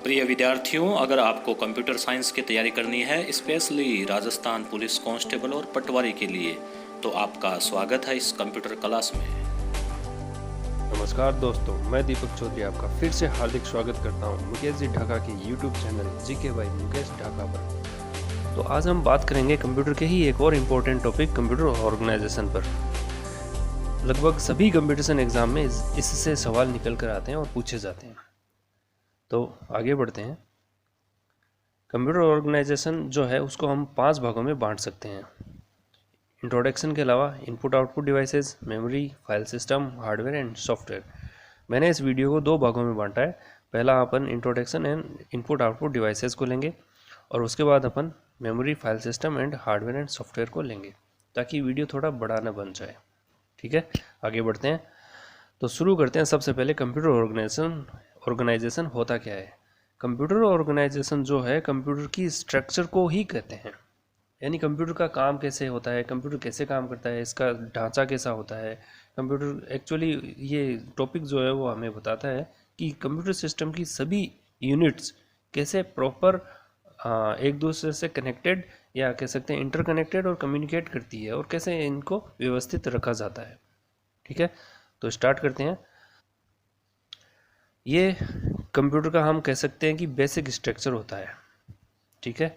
प्रिय विद्यार्थियों, अगर आपको कंप्यूटर साइंस की तैयारी करनी है, स्पेशली राजस्थान पुलिस कांस्टेबल और पटवारी के लिए, तो आपका स्वागत है इस कंप्यूटर क्लास में। नमस्कार दोस्तों, मैं दीपक चौधरी आपका फिर से हार्दिक स्वागत करता हूं मुकेश जी ढाका के YouTube channel GK by Mukesh Dhaka पर। तो आज हम बात करेंगे कंप्यूटर के ही एक और इम्पोर्टेंट टॉपिक कंप्यूटर ऑर्गेनाइजेशन पर। लगभग सभी कंपटीशन एग्जाम में इससे सवाल निकल कर आते हैं और पूछे जाते हैं। तो आगे बढ़ते हैं। कंप्यूटर ऑर्गेनाइजेशन जो है उसको हम 5 भागों में बांट सकते हैं। इंट्रोडक्शन के अलावा input output devices, memory, file system, hardware and software. मैंने इस वीडियो को 2 भागों में बांटा है। पहला अपन introduction and input output devices को लेंगे और उसके बाद अपन memory, file system and hardware and software को लेंगे, ताकि वीडियो थोड़ा बड़ा न बन जाए। ठीक है, आगे बढ़ते हैं। तो शुरू करते हैं। सबसे पहले कंप्यूटर ऑर्गेनाइजेशन होता क्या है। कंप्यूटर ऑर्गेनाइजेशन जो है कंप्यूटर की स्ट्रक्चर को ही कहते हैं, यानी कंप्यूटर का काम कैसे होता है, कंप्यूटर कैसे काम करता है, इसका ढांचा कैसा होता है। कंप्यूटर एक्चुअली ये टॉपिक जो है वो हमें बताता है कि कंप्यूटर सिस्टम की सभी यूनिट्स कैसे प्रॉपर एक दूसरे से कनेक्टेड या कह सकते हैं इंटरकनेक्टेड और कम्युनिकेट करती है, और कैसे इनको व्यवस्थित रखा जाता है। ठीक है, तो स्टार्ट करते हैं। ये कंप्यूटर का हम कह सकते हैं कि बेसिक स्ट्रक्चर होता है। ठीक है,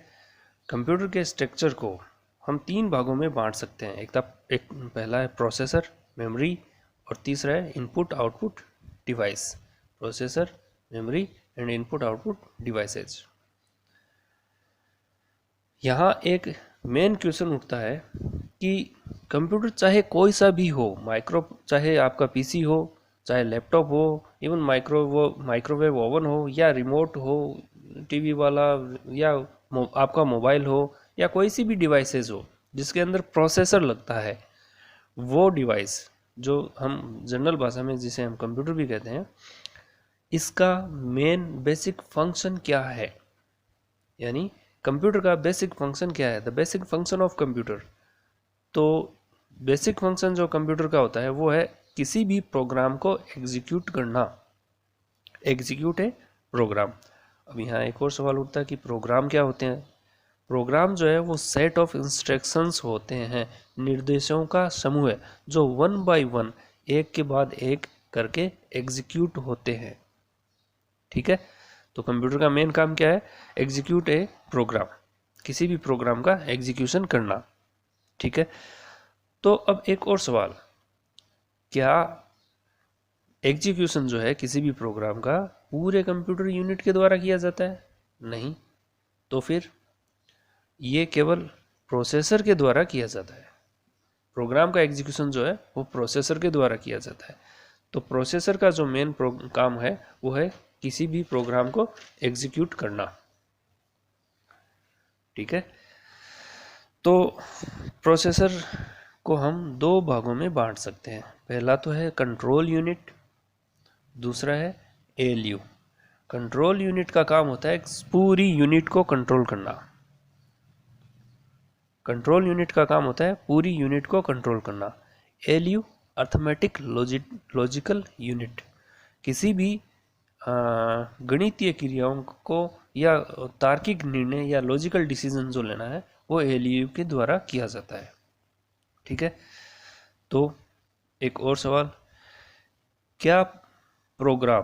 कंप्यूटर के स्ट्रक्चर को हम 3 भागों में बांट सकते हैं। एक पहला है प्रोसेसर, मेमोरी, और तीसरा है input output device. Processor, memory and input output devices. यहाँ एक मेन क्वेश्चन उठता है कि कंप्यूटर चाहे कोई सा भी हो, चाहे आपका पीसी हो, चाहे लैपटॉप हो, इवन माइक्रोवेव ओवन हो, या रिमोट हो टीवी वाला, या आपका मोबाइल हो, या कोई सी भी डिवाइसेस हो जिसके अंदर प्रोसेसर लगता है, वो डिवाइस जो हम जनरल भाषा में जिसे हम कंप्यूटर भी कहते हैं, इसका मेन बेसिक फंक्शन क्या है, यानी कंप्यूटर का बेसिक फंक्शन क्या है, the basic function of computer. तो बेसिक फंक्शन जो कंप्यूटर का होता है वो है किसी भी प्रोग्राम को एग्जीक्यूट करना। एग्जीक्यूट है प्रोग्राम। अब यहाँ एक और सवाल उठता है कि प्रोग्राम क्या होते हैं। प्रोग्राम जो है वो सेट ऑफ इंस्ट्रक्शंस होते हैं, निर्देशों का समूह है, जो 1 बाय 1 एक के बाद एक करके एग्जीक्यूट होते हैं। ठीक है, तो कंप्यूटर का मेन काम क्या है, एग्जीक्यूट ए प्रोग्राम, किसी भी प्रोग्राम का एग्जीक्यूशन करना। ठीक है, तो अब एक और सवाल, क्या एग्जीक्यूशन जो है किसी भी प्रोग्राम का पूरे कंप्यूटर यूनिट के द्वारा किया जाता है? नहीं। तो फिर ये केवल प्रोसेसर के द्वारा किया जाता है। प्रोग्राम का एग्जीक्यूशन जो है वो प्रोसेसर के द्वारा किया जाता है। तो प्रोसेसर का जो मेन काम है वो है किसी भी प्रोग्राम को एग्जीक्यूट करना। ठीक है, तो प्रोसेसर को हम 2 भागों में बांट सकते हैं। पहला तो है कंट्रोल यूनिट, दूसरा है एएलयू। कंट्रोल यूनिट का काम होता है पूरी यूनिट को कंट्रोल करना। कंट्रोल यूनिट का काम होता है पूरी यूनिट को कंट्रोल करना। एएलयू अर्थमेटिक लॉजिकल यूनिट, किसी भी गणितीय क्रियाओं को या तार्किक निर्णय या लॉजिकल डिसीजन जो लेना है वो एएलयू के द्वारा किया जाता है। ठीक है, तो एक और सवाल, क्या प्रोग्राम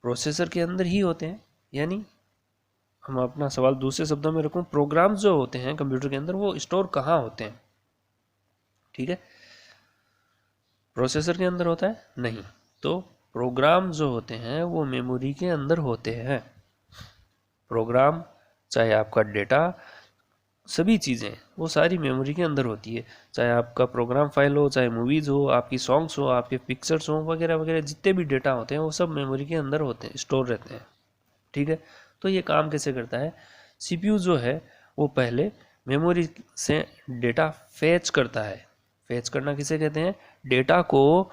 प्रोसेसर के अंदर ही होते हैं? यानी हम अपना सवाल दूसरे शब्दों में रखूं, प्रोग्राम जो होते हैं कंप्यूटर के अंदर वो स्टोर कहाँ होते हैं? ठीक है, प्रोसेसर के अंदर होता है? नहीं। तो प्रोग्राम जो होते हैं वो मेमोरी के अंदर होते हैं। प्रोग्राम, चाहे आपका डेटा, सभी चीज़ें वो सारी मेमोरी के अंदर होती है। चाहे आपका प्रोग्राम फाइल हो, चाहे मूवीज़ हो, आपकी सॉन्ग्स हो, आपके पिक्चर्स हो, वगैरह वगैरह, जितने भी डेटा होते हैं वो सब मेमोरी के अंदर होते हैं, स्टोर रहते हैं। ठीक है, तो ये काम कैसे करता है, सीपीयू जो है वो पहले मेमोरी से डेटा फेच करता है। फेच करना किसे कहते हैं, डेटा को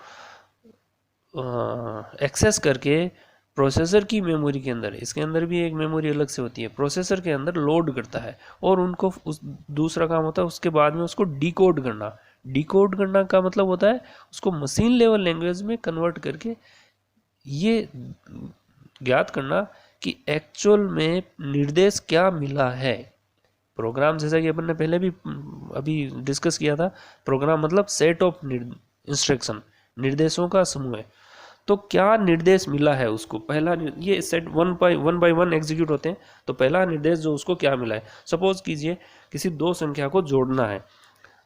एक्सेस करके प्रोसेसर की मेमोरी के अंदर, इसके अंदर भी एक मेमोरी अलग से होती है, प्रोसेसर के अंदर लोड करता है, और उनको उस दूसरा काम होता है उसके बाद में उसको डिकोड करना। डिकोड करना का मतलब होता है उसको मशीन लेवल लैंग्वेज में कन्वर्ट करके ये ज्ञात करना कि एक्चुअल में निर्देश क्या मिला है। प्रोग्राम जैसा कि अपन ने पहले भी अभी डिस्कस किया था, प्रोग्राम मतलब सेट ऑफ इंस्ट्रक्शन, निर्देशों का समूह है। तो क्या निर्देश मिला है उसको, पहला ये set one by one execute होते हैं। तो पहला निर्देश जो उसको क्या मिला है, सपोज कीजिए किसी दो संख्या को जोड़ना है,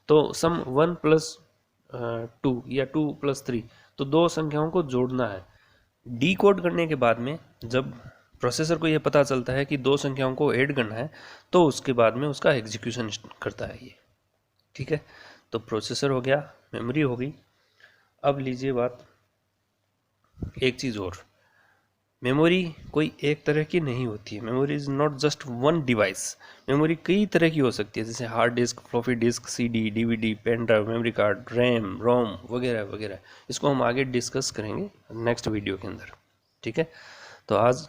तो सम 1+2 या 2+3, तो दो संख्याओं को जोड़ना है। डी कोड करने के बाद में जब प्रोसेसर को ये पता चलता है कि दो संख्याओं को ऐड करना है, तो उसके बाद में उसका एग्जीक्यूशन करता है ये, ठीक है। तो प्रोसेसर हो गया, मेमोरी हो गई। अब लीजिए बात, एक चीज़ और, मेमोरी कोई एक तरह की नहीं होती है। Memory is not just one device. Memory कई तरह की हो सकती है, जैसे hard disk, floppy disk, CD, DVD, pen drive, memory card, RAM, ROM वगैरह वगैरह। इसको हम आगे डिस्कस करेंगे नेक्स्ट वीडियो के अंदर, ठीक है। तो आज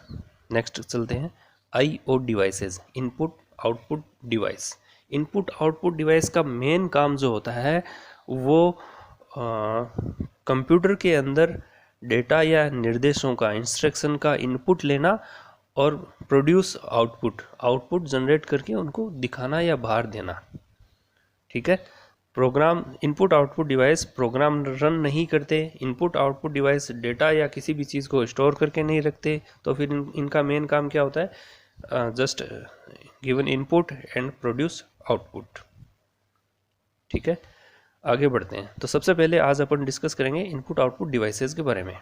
नेक्स्ट चलते हैं, IO devices, input output device. Input output device का मेन काम जो होता है वो कंप्यूटर के अंदर डेटा या निर्देशों का, इंस्ट्रक्शन का इनपुट लेना और प्रोड्यूस आउटपुट जनरेट करके उनको दिखाना या बाहर देना, ठीक है। Program, input output device program run नहीं करते, इनपुट आउटपुट डिवाइस डेटा या किसी भी चीज़ को स्टोर करके नहीं रखते। तो फिर इनका मेन काम क्या होता है, just given input and produce output, ठीक है। आगे बढ़ते हैं। तो सबसे पहले आज अपन डिस्कस करेंगे इनपुट आउटपुट डिवाइसेस के बारे में।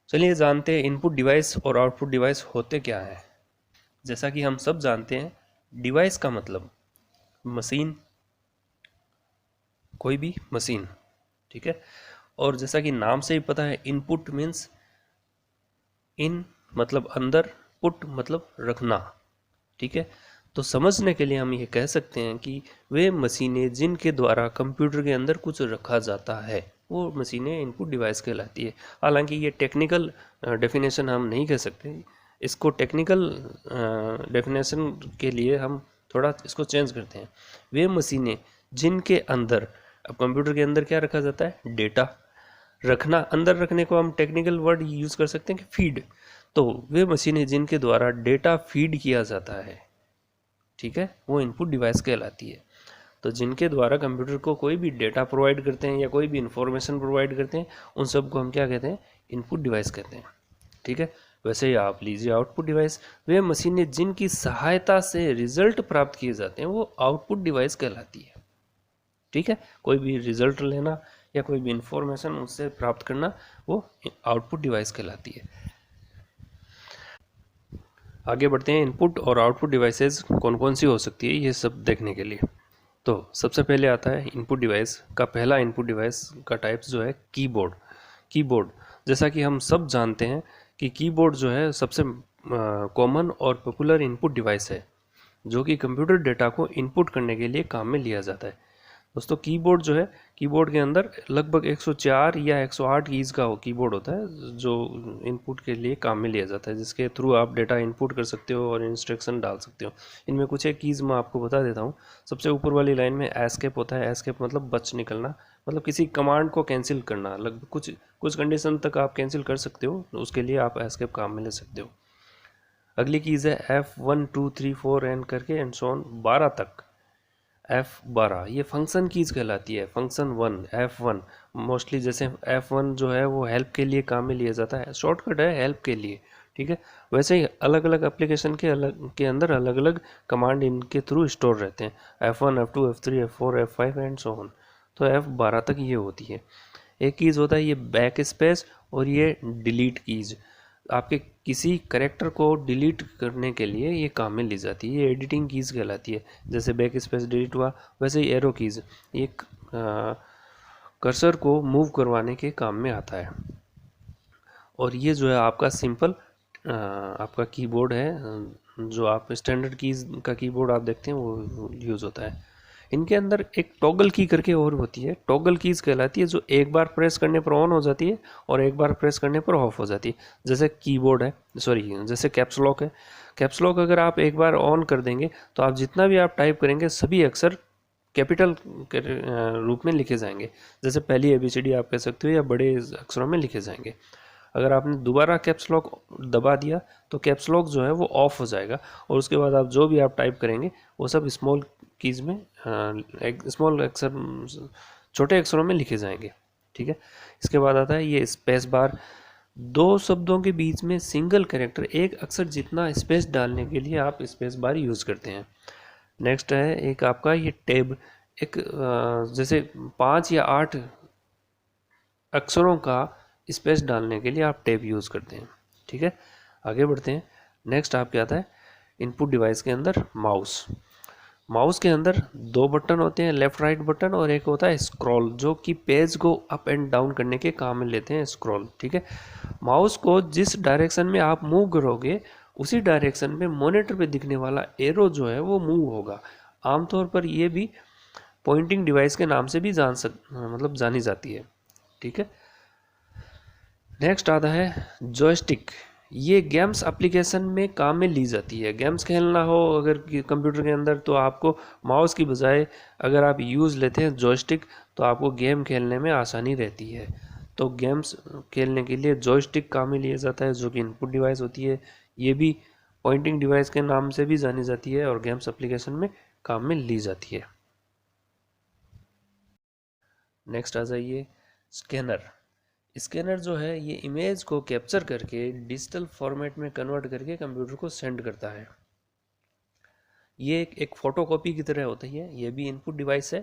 चलिए जानते हैं इनपुट डिवाइस और आउटपुट डिवाइस होते क्या है। जैसा कि हम सब जानते हैं, डिवाइस का मतलब मशीन, कोई भी मशीन, ठीक है। और जैसा कि नाम से ही पता है, इनपुट मीन्स इन मतलब अंदर, पुट मतलब रखना, ठीक है। तो समझने के लिए हम ये कह सकते हैं कि वे मशीनें जिनके द्वारा कंप्यूटर के अंदर कुछ रखा जाता है, वो मशीनें इनपुट डिवाइस कहलाती है। हालांकि ये टेक्निकल डेफिनेशन हम नहीं कह सकते, इसको टेक्निकल डेफिनेशन के लिए हम थोड़ा इसको चेंज करते हैं। वे मशीनें जिनके अंदर, अब कंप्यूटर के अंदर क्या रखा जाता है, डेटा रखना। अंदर रखने को हम टेक्निकल वर्ड यूज़ कर सकते हैं कि फीड। तो वे मशीनें जिनके द्वारा डेटा फीड किया जाता है, ठीक है, वो इनपुट डिवाइस कहलाती है। तो जिनके द्वारा कंप्यूटर को कोई भी डेटा प्रोवाइड करते हैं या कोई भी इंफॉर्मेशन प्रोवाइड करते हैं, उन सब को हम क्या कहते हैं, इनपुट डिवाइस कहते हैं, ठीक है। वैसे ही आप लीजिए आउटपुट डिवाइस, वे मशीनें जिनकी सहायता से रिजल्ट प्राप्त किए जाते हैं, वो आउटपुट डिवाइस कहलाती है, ठीक है। कोई भी रिजल्ट लेना या कोई भी इंफॉर्मेशन उससे प्राप्त करना, वो आउटपुट डिवाइस कहलाती है। आगे बढ़ते हैं, इनपुट और आउटपुट डिवाइसेस कौन कौन सी हो सकती है ये सब देखने के लिए। तो सबसे पहले आता है इनपुट डिवाइस का, पहला इनपुट डिवाइस का टाइप्स जो है कीबोर्ड। कीबोर्ड, जैसा कि हम सब जानते हैं कि कीबोर्ड जो है सबसे कॉमन और पॉपुलर इनपुट डिवाइस है, जो कि कंप्यूटर डेटा को इनपुट करने के लिए काम में लिया जाता है। दोस्तों कीबोर्ड जो है, कीबोर्ड के अंदर लगभग 104 या 108 कीज़ का कीबोर्ड होता है, जो इनपुट के लिए काम में लिया जाता है, जिसके थ्रू आप डेटा इनपुट कर सकते हो और इंस्ट्रक्शन डाल सकते हो। इनमें कुछ एक कीज़ मैं आपको बता देता हूँ। सबसे ऊपर वाली लाइन में एस्केप होता है। एस्केप मतलब बच निकलना, मतलब किसी कमांड को कैंसिल करना। लगभग कुछ कंडीशन तक आप कैंसिल कर सकते हो, उसके लिए आप एस्केप काम में ले सकते हो। अगली कीज़ है F1 2 3 4 एंड करके एंड सो ऑन 12 तक। F12 ये फंक्शन कीज़ कहलाती है। फंक्शन 1 F1 मोस्टली, जैसे F1 जो है वो हेल्प के लिए काम में लिया जाता है, शॉर्टकट है हेल्प के लिए, ठीक है। वैसे ही अलग अलग एप्लीकेशन के अंदर अलग अलग कमांड इनके थ्रू स्टोर रहते हैं। F1 F2 F3 F4 F5 and so on. तो F12 तक ये होती है। एक कीज़ होता है ये बैक स्पेस, और ये डिलीट कीज़ आपके किसी कैरेक्टर को डिलीट करने के लिए ये काम में ली जाती है। ये एडिटिंग कीज़ कहलाती है। जैसे बैक स्पेस डिलीट हुआ, वैसे ही एरो कीज़ ये कर्सर को मूव करवाने के काम में आता है। और ये जो है आपका सिंपल आपका कीबोर्ड है, जो आप स्टैंडर्ड कीज़ का कीबोर्ड आप देखते हैं वो यूज़ होता है। इनके अंदर एक टॉगल की करके और होती है, टॉगल कीज़ कहलाती है, जो एक बार प्रेस करने पर ऑन हो जाती है और एक बार प्रेस करने पर ऑफ हो जाती है। जैसे कीबोर्ड है, जैसे कैप्स लॉक है। कैप्स लॉक अगर आप एक बार ऑन कर देंगे तो आप जितना भी आप टाइप करेंगे सभी अक्षर कैपिटल के रूप में लिखे जाएंगे। जैसे पहली ABCD आप कह सकते हो, या बड़े अक्षरों में लिखे जाएंगे। अगर आपने दोबारा कैप्स लॉक दबा दिया तो कैप्स लॉक जो है वो ऑफ हो जाएगा और उसके बाद आप जो भी आप टाइप करेंगे वो सब स्मॉल कीज़ में स्मॉल अक्षर छोटे अक्षरों में लिखे जाएंगे। ठीक है, इसके बाद आता है ये स्पेस बार। दो शब्दों के बीच में सिंगल कैरेक्टर एक अक्षर जितना स्पेस डालने के लिए आप स्पेस बार यूज़ करते हैं। नेक्स्ट है एक आपका ये टैब, एक जैसे 5 या 8 अक्षरों का स्पेस डालने के लिए आप टैब यूज़ करते हैं। ठीक है, आगे बढ़ते हैं। नेक्स्ट आपके आता है इनपुट डिवाइस के अंदर माउस। माउस के अंदर 2 बटन होते हैं, लेफ्ट राइट बटन, और एक होता है स्क्रॉल जो कि पेज को अप एंड डाउन करने के काम में लेते हैं, स्क्रॉल। ठीक है, माउस को जिस डायरेक्शन में आप मूव करोगे उसी डायरेक्शन में मॉनिटर पे दिखने वाला एरो जो है वो मूव होगा। आमतौर पर ये भी पॉइंटिंग डिवाइस के नाम से भी जानी जाती है। ठीक है, नेक्स्ट आता है जॉयस्टिक। ये गेम्स एप्लीकेशन में काम में ली जाती है। गेम्स खेलना हो अगर कंप्यूटर के अंदर तो आपको माउस की बजाय अगर आप यूज़ लेते हैं जॉयस्टिक तो आपको गेम खेलने में आसानी रहती है। तो गेम्स खेलने के लिए जॉयस्टिक काम में लिया जाता है जो कि इनपुट डिवाइस होती है। ये भी पॉइंटिंग डिवाइस के नाम से भी जानी जाती है और गेम्स एप्लीकेशन में काम में ली जाती है। नेक्स्ट आ जाइए स्कैनर। स्कैनर जो है ये इमेज को कैप्चर करके डिजिटल फॉर्मेट में कन्वर्ट करके कंप्यूटर को सेंड करता है। ये एक फोटोकॉपी की तरह होता है। ये भी इनपुट डिवाइस है,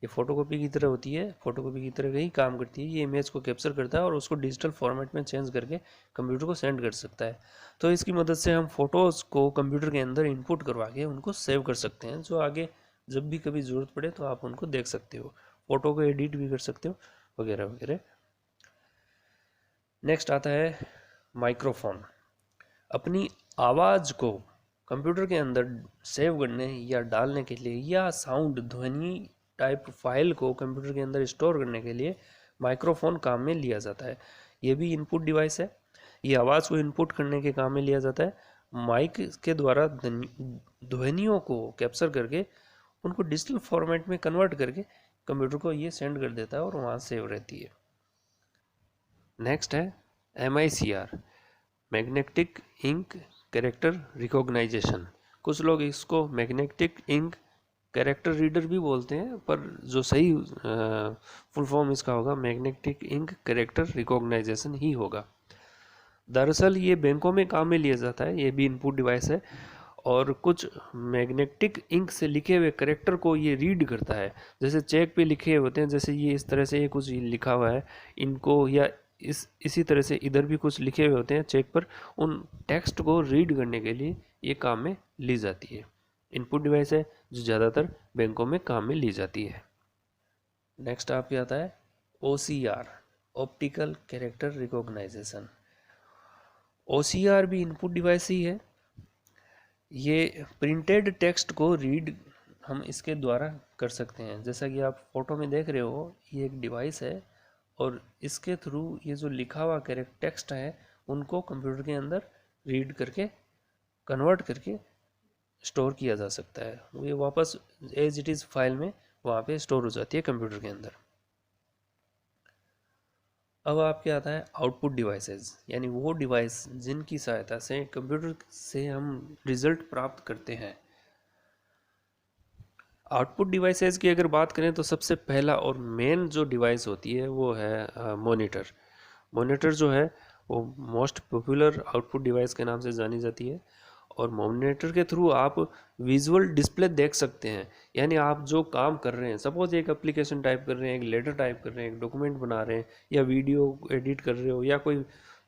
ये फोटोकॉपी की तरह होती है, फोटोकॉपी की तरह ही काम करती है। ये इमेज को कैप्चर करता है और उसको डिजिटल फॉर्मेट में चेंज करके कंप्यूटर को सेंड कर सकता है। तो इसकी मदद से हम फोटोज़ को कंप्यूटर के अंदर इनपुट करवा के उनको सेव कर सकते हैं, जो आगे जब भी कभी ज़रूरत पड़े तो आप उनको देख सकते हो, फ़ोटो को एडिट भी कर सकते हो वगैरह वगैरह। नेक्स्ट आता है माइक्रोफोन। अपनी आवाज़ को कंप्यूटर के अंदर सेव करने या डालने के लिए या साउंड ध्वनि टाइप फाइल को कंप्यूटर के अंदर स्टोर करने के लिए माइक्रोफोन काम में लिया जाता है। ये भी इनपुट डिवाइस है। ये आवाज़ को इनपुट करने के काम में लिया जाता है। माइक के द्वारा ध्वनियों को कैप्चर करके उनको डिजिटल फॉर्मेट में कन्वर्ट करके कंप्यूटर को ये सेंड कर देता है और वहाँ सेव रहती है। नेक्स्ट है MICR, magnetic ink character recognisation. कुछ लोग इसको मैग्नेटिक इंक कैरेक्टर रीडर भी बोलते हैं, पर जो सही फुल फॉर्म इसका होगा मैग्नेटिक इंक कैरेक्टर रिकॉग्नाइजेशन ही होगा। दरअसल ये बैंकों में काम में लिया जाता है। ये भी इनपुट डिवाइस है और कुछ मैग्नेटिक इंक से लिखे हुए कैरेक्टर को ये रीड करता है। जैसे चेक पे लिखे होते हैं, जैसे ये इस तरह से ये कुछ लिखा हुआ है इनको, या इसी तरह से इधर भी कुछ लिखे हुए होते हैं चेक पर, उन टेक्स्ट को रीड करने के लिए ये काम में ली जाती है। इनपुट डिवाइस है जो ज़्यादातर बैंकों में काम में ली जाती है। नेक्स्ट आपके आता है OCR, optical character recognisation. OCR भी इनपुट डिवाइस ही है। ये प्रिंटेड टेक्स्ट को रीड हम इसके द्वारा कर सकते हैं। जैसा कि आप फोटो में देख रहे हो, ये एक डिवाइस है और इसके थ्रू ये जो लिखा हुआ टेक्स्ट है उनको कंप्यूटर के अंदर रीड करके कन्वर्ट करके स्टोर किया जा सकता है। वो ये वापस एज इट इज़ फाइल में वहाँ पे स्टोर हो जाती है कंप्यूटर के अंदर। अब आपके आता है आउटपुट डिवाइसेस, यानी वो डिवाइस जिनकी सहायता से कंप्यूटर से हम रिजल्ट प्राप्त करते हैं। आउटपुट डिवाइसेस की अगर बात करें तो सबसे पहला और मेन जो डिवाइस होती है वो है मॉनिटर। मॉनिटर जो है वो मोस्ट पॉपुलर आउटपुट डिवाइस के नाम से जानी जाती है और मॉनिटर के थ्रू आप विजुअल डिस्प्ले देख सकते हैं। यानी आप जो काम कर रहे हैं, सपोज एक एप्लीकेशन टाइप कर रहे हैं, एक लेटर टाइप कर रहे हैं, एक डॉक्यूमेंट बना रहे हैं, या वीडियो एडिट कर रहे हो, या कोई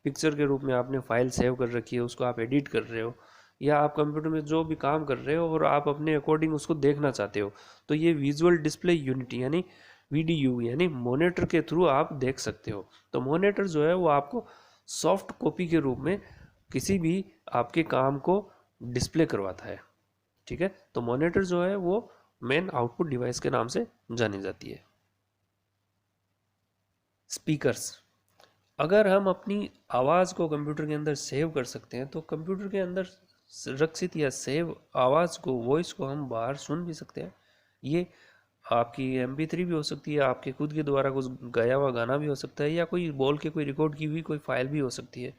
पिक्चर के रूप में आपने फाइल सेव कर रखी है उसको आप एडिट कर रहे हो, या आप कंप्यूटर में जो भी काम कर रहे हो और आप अपने अकॉर्डिंग उसको देखना चाहते हो, तो ये विजुअल डिस्प्ले यूनिट यानी VDU यानी मॉनिटर के थ्रू आप देख सकते हो। तो मॉनिटर जो है वो आपको सॉफ्ट कॉपी के रूप में किसी भी आपके काम को डिस्प्ले करवाता है। ठीक है, तो मॉनिटर जो है वो मेन आउटपुट डिवाइस के नाम से जानी जाती है। स्पीकर्स, अगर हम अपनी आवाज़ को कंप्यूटर के अंदर सेव कर सकते हैं तो कंप्यूटर के अंदर रक्षित या सेव आवाज़ को, वॉइस को हम बाहर सुन भी सकते हैं। ये आपकी MP3 भी हो सकती है, आपके खुद के द्वारा कुछ गाया हुआ गाना भी हो सकता है, या कोई बोल के कोई रिकॉर्ड की हुई कोई फाइल भी हो सकती है।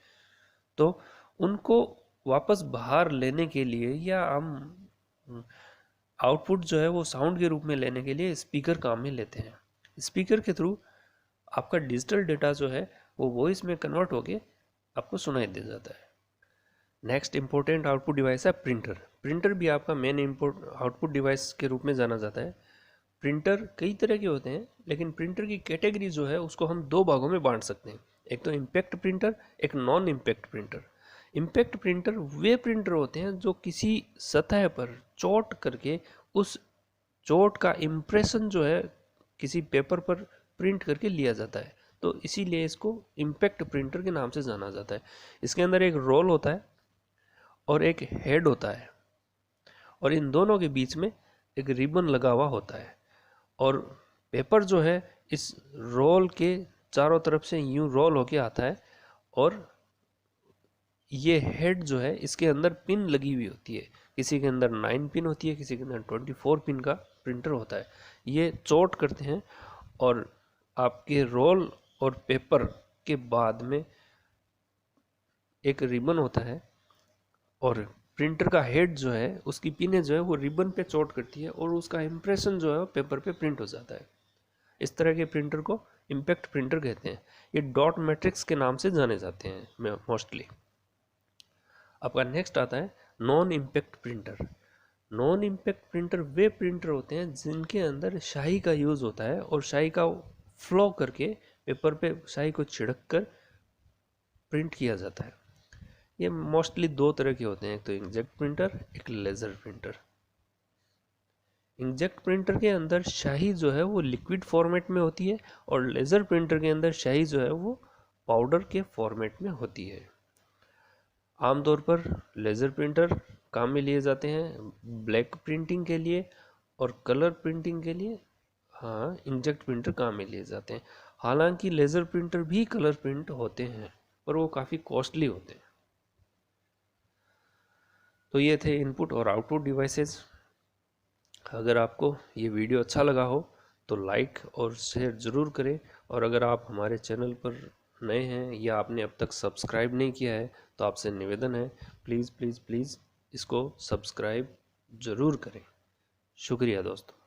तो उनको वापस बाहर लेने के लिए, या हम आउटपुट जो है वो साउंड के रूप में लेने के लिए स्पीकर काम में लेते हैं। स्पीकर के थ्रू आपका डिजिटल डेटा जो है वो वॉइस में कन्वर्ट होके आपको सुनाई दे जाता है। नेक्स्ट इंपॉर्टेंट आउटपुट डिवाइस है प्रिंटर। प्रिंटर भी आपका मेन इम्पोर्ट आउटपुट डिवाइस के रूप में जाना जाता है। प्रिंटर कई तरह के होते हैं, लेकिन प्रिंटर की कैटेगरी जो है उसको हम दो भागों में बांट सकते हैं। एक तो इम्पैक्ट प्रिंटर, एक non impact printer. Impact printer वे प्रिंटर होते हैं जो किसी सतह पर चोट करके उस चोट का इम्प्रेशन जो है किसी पेपर पर प्रिंट करके लिया जाता है, तो इसीलिए इसको इम्पैक्ट प्रिंटर के नाम से जाना जाता है। इसके अंदर एक रोल होता है और एक हेड होता है, और इन दोनों के बीच में एक रिबन लगा हुआ होता है, और पेपर जो है इस रोल के चारों तरफ से यूं रोल होके आता है, और ये हेड जो है इसके अंदर पिन लगी हुई होती है। किसी के अंदर 9 पिन होती है, किसी के अंदर 24 पिन का प्रिंटर होता है। ये चोट करते हैं और आपके रोल और पेपर के बाद में एक रिबन होता है, और प्रिंटर का हेड जो है उसकी पिनें जो है वो रिबन पे चोट करती है, और उसका इम्प्रेशन जो है वो पेपर पे प्रिंट हो जाता है। इस तरह के प्रिंटर को इम्पैक्ट प्रिंटर कहते हैं। ये डॉट मैट्रिक्स के नाम से जाने जाते हैं मोस्टली। आपका नेक्स्ट आता है non impact printer. Non impact printer वे प्रिंटर होते हैं जिनके अंदर स्याही का यूज़ होता है, और स्याही का फ्लो करके पेपर पे स्याही को छिड़क कर प्रिंट किया जाता है। ये मोस्टली दो तरह के होते हैं, एक तो इंकजेट प्रिंटर, एक लेज़र प्रिंटर। इंकजेट प्रिंटर के अंदर स्याही जो है वो लिक्विड फॉर्मेट में होती है, और लेज़र प्रिंटर के अंदर स्याही जो है वो पाउडर के फॉर्मेट में होती है। आमतौर पर लेज़र प्रिंटर काम में लिए जाते हैं ब्लैक प्रिंटिंग के लिए, और कलर प्रिंटिंग के लिए हाँ इंकजेट प्रिंटर काम में लिए जाते हैं। हालांकि लेज़र प्रिंटर भी कलर प्रिंट होते हैं, पर वो काफ़ी कॉस्टली होते हैं। तो ये थे इनपुट और आउटपुट डिवाइसेस। अगर आपको ये वीडियो अच्छा लगा हो तो लाइक और शेयर ज़रूर करें, और अगर आप हमारे चैनल पर नए हैं या आपने अब तक सब्सक्राइब नहीं किया है तो आपसे निवेदन है, प्लीज़ प्लीज़ प्लीज़ इसको सब्सक्राइब ज़रूर करें। शुक्रिया दोस्तों।